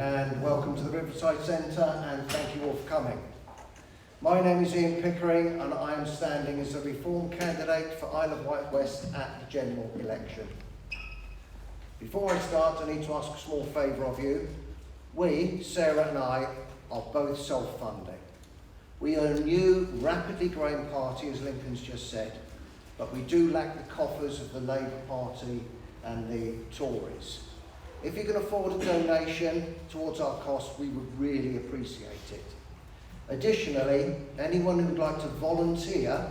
and welcome to the Riverside Centre, and thank you all for coming. My name is Ian Pickering and I am standing as a Reform candidate for Isle of Wight West at the general election. Before I start, I need to ask a small favour of you. We, Sarah and I, are both self-funding. We are a new, rapidly growing party, as Lincoln's just said, but we do lack the coffers of the Labour Party and the Tories. If you can afford a donation towards our costs, we would really appreciate it. Additionally, anyone who would like to volunteer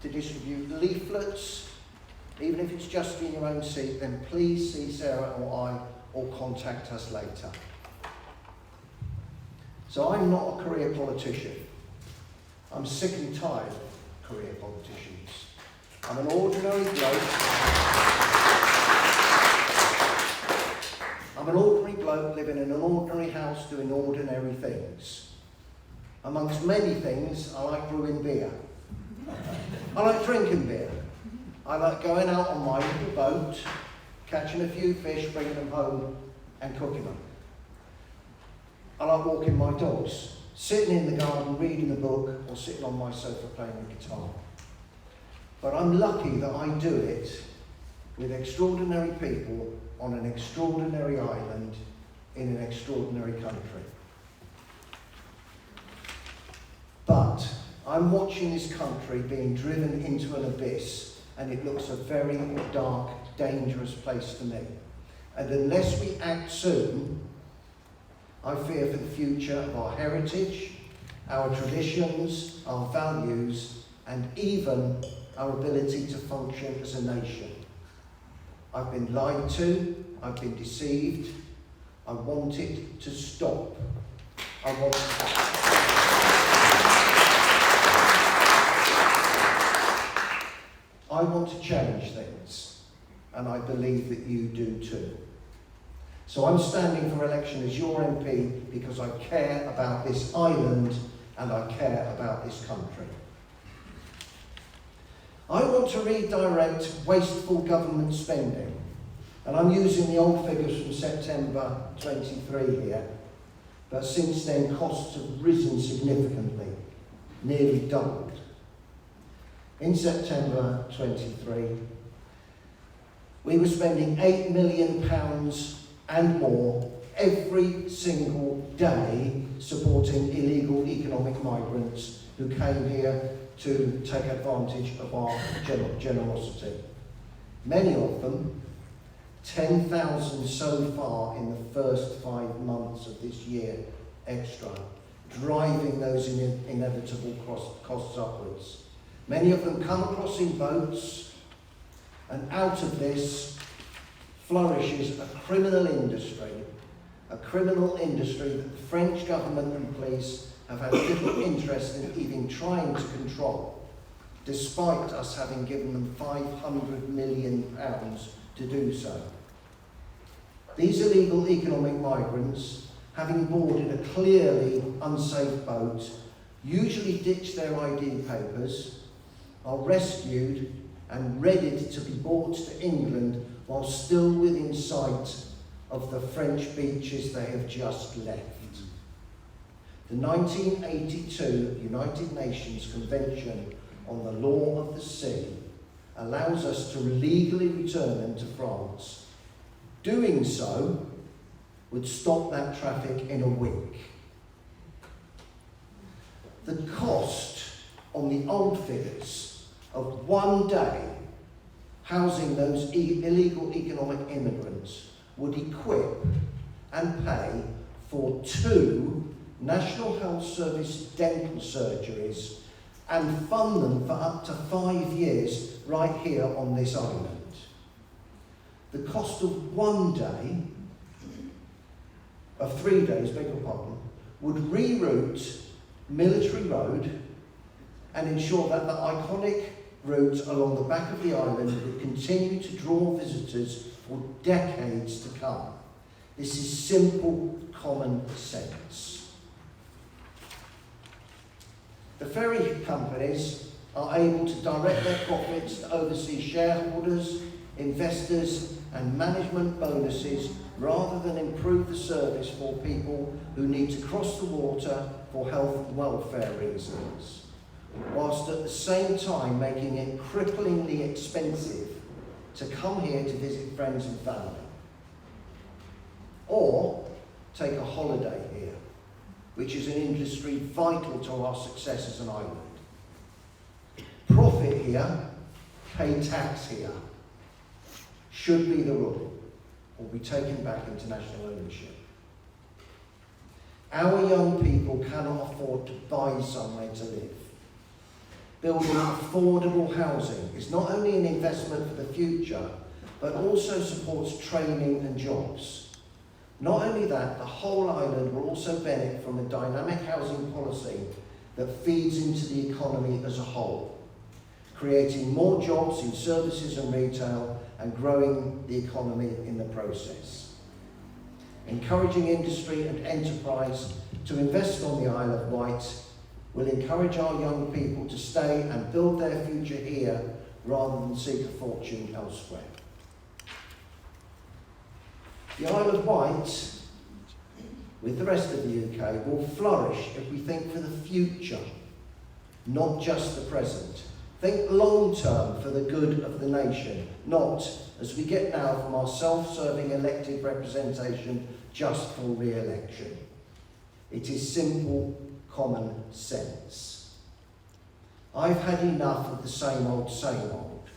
to distribute leaflets, even if it's just in your own seat, then please see Sarah or I, or contact us later. So I'm not a career politician. I'm sick and tired of career politicians. I'm an ordinary bloke living in an ordinary house doing ordinary things. Amongst many things, I like brewing beer. I like drinking beer. I like going out on my little boat, catching a few fish, bringing them home and cooking them. I like walking my dogs, sitting in the garden, reading a book, or sitting on my sofa playing the guitar. But I'm lucky that I do it with extraordinary people on an extraordinary island in an extraordinary country. But I'm watching this country being driven into an abyss, and it looks a very dark, dangerous place to me. And unless we act soon, I fear for the future of our heritage, our traditions, our values, and even our ability to function as a nation. I've been lied to, I've been deceived, I want it to stop. I want to change things, and I believe that you do too. So I'm standing for election as your MP because I care about this island and I care about this country. I want to redirect wasteful government spending, and I'm using the old figures from September 23 here, but since then costs have risen significantly, nearly doubled. In September 23, we were spending £8 million and more every single day supporting illegal economic migrants who came here to take advantage of our generosity. Many of them, 10,000 so far in the first 5 months of this year extra, driving those inevitable costs upwards. Many of them come across in boats, and out of this flourishes a criminal industry that the French government and police have had little interest in even trying to control, despite us having given them £500 million to do so. These illegal economic migrants, having boarded a clearly unsafe boat, usually ditch their ID papers, are rescued and ready to be brought to England while still within sight of the French beaches they have just left. The 1982 United Nations Convention on the Law of the Sea allows us to legally return them to France. Doing so would stop that traffic in a wink. The cost on the old figures of one day housing those illegal economic immigrants would equip and pay for 2 National Health Service dental surgeries and fund them for up to 5 years right here on this island. The cost of 1 day, of 3 days, beg your pardon, would reroute Military Road and ensure that the iconic route along the back of the island would continue to draw visitors for decades to come. This is simple common sense. The ferry companies are able to direct their profits to overseas shareholders, investors and management bonuses rather than improve the service for people who need to cross the water for health and welfare reasons, whilst at the same time making it cripplingly expensive to come here to visit friends and family, or take a holiday here, which is an industry vital to our success as an island. Profit here, pay tax here, should be the rule, or be taken back into national ownership. Our young people cannot afford to buy somewhere to live. Building affordable housing is not only an investment for the future, but also supports training and jobs. Not only that, the whole island will also benefit from a dynamic housing policy that feeds into the economy as a whole, creating more jobs in services and retail and growing the economy in the process. Encouraging industry and enterprise to invest on the Isle of Wight will encourage our young people to stay and build their future here rather than seek a fortune elsewhere. The Isle of Wight, with the rest of the UK, will flourish if we think for the future, not just the present. Think long term for the good of the nation, not, as we get now, from our self-serving elected representation just for re-election. It is simple, common sense. I've had enough of the same old, same old.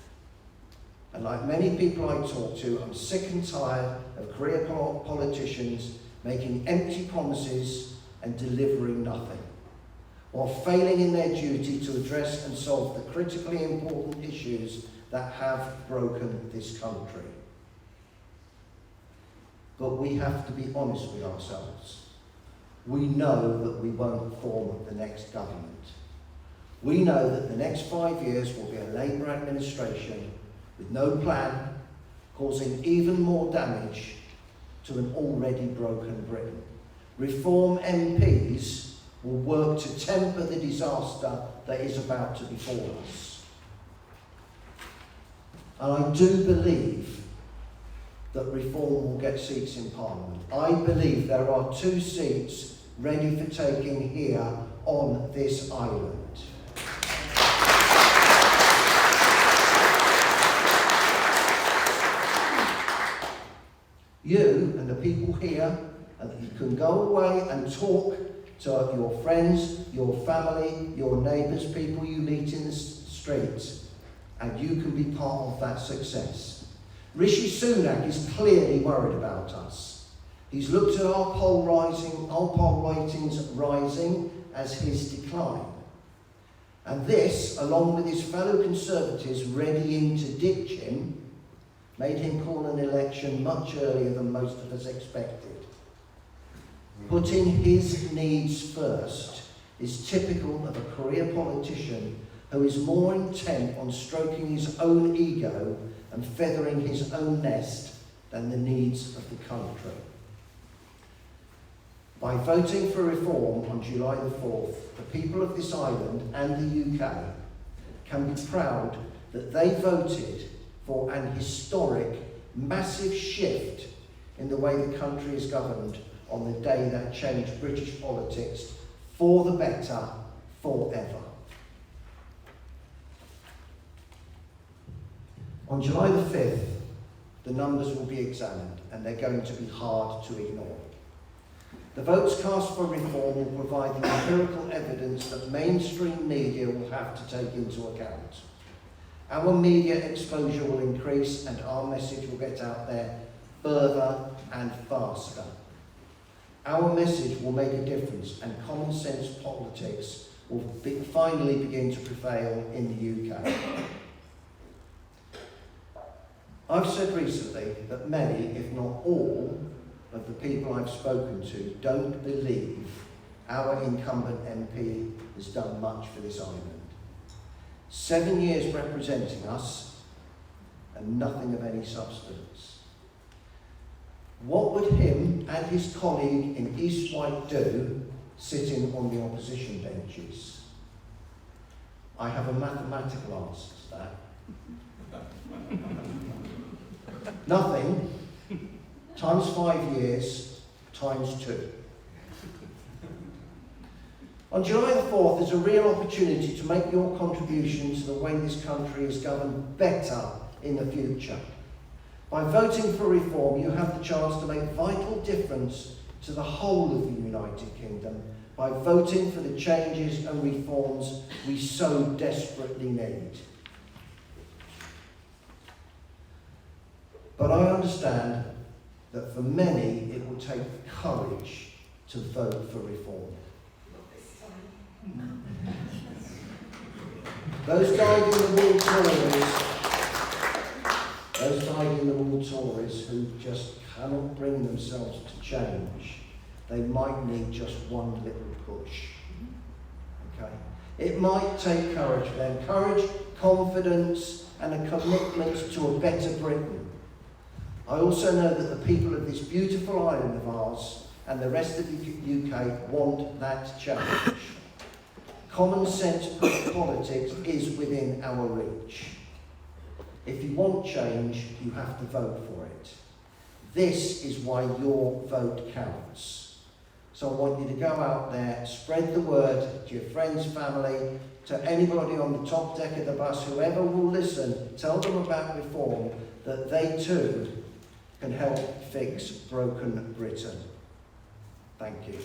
And like many people I talk to, I'm sick and tired of career politicians making empty promises and delivering nothing, while failing in their duty to address and solve the critically important issues that have broken this country. But we have to be honest with ourselves. We know that we won't form the next government. We know that the next 5 years will be a Labour administration with no plan, causing even more damage to an already broken Britain. Reform MPs will work to temper the disaster that is about to befall us. And I do believe that Reform will get seats in Parliament. I believe there are 2 seats ready for taking here on this island. You and the people here, and that you can go away and talk to your friends, your family, your neighbours, people you meet in the streets, and you can be part of that success. Rishi Sunak is clearly worried about us. He's looked at our poll ratings rising as his decline. And this, along with his fellow Conservatives readying to ditch him, made him call an election much earlier than most of us expected. Putting his needs first is typical of a career politician who is more intent on stroking his own ego and feathering his own nest than the needs of the country. By voting for Reform on July the 4th, the people of this island and the UK can be proud that they voted for an historic, massive shift in the way the country is governed on the day that changed British politics for the better forever. On July the 5th, the numbers will be examined and they're going to be hard to ignore. The votes cast for Reform will provide the empirical evidence that mainstream media will have to take into account. Our media exposure will increase and our message will get out there further and faster. Our message will make a difference and common sense politics will finally begin to prevail in the UK. I've said recently that many, if not all, of the people I've spoken to don't believe our incumbent MP has done much for this island. 7 years representing us and nothing of any substance. What would him and his colleague in East Wight do sitting on the opposition benches? I have a mathematical answer to that. Nothing times 5 years times 2. On July the 4th, there's a real opportunity to make your contribution to the way this country is governed better in the future. By voting for reform, you have the chance to make a vital difference to the whole of the United Kingdom by voting for the changes and reforms we so desperately need. But I understand that for many it will take courage to vote for reform. Those dyed-in-the-wool Tories who just cannot bring themselves to change, they might need just one little push. Okay? It might take courage for them. Courage, confidence, and a commitment to a better Britain. I also know that the people of this beautiful island of ours and the rest of the UK want that change. Common sense politics is within our reach. If you want change, you have to vote for it. This is why your vote counts. So I want you to go out there, spread the word to your friends, family, to anybody on the top deck of the bus, whoever will listen, tell them about reform, that they too can help fix broken Britain. Thank you.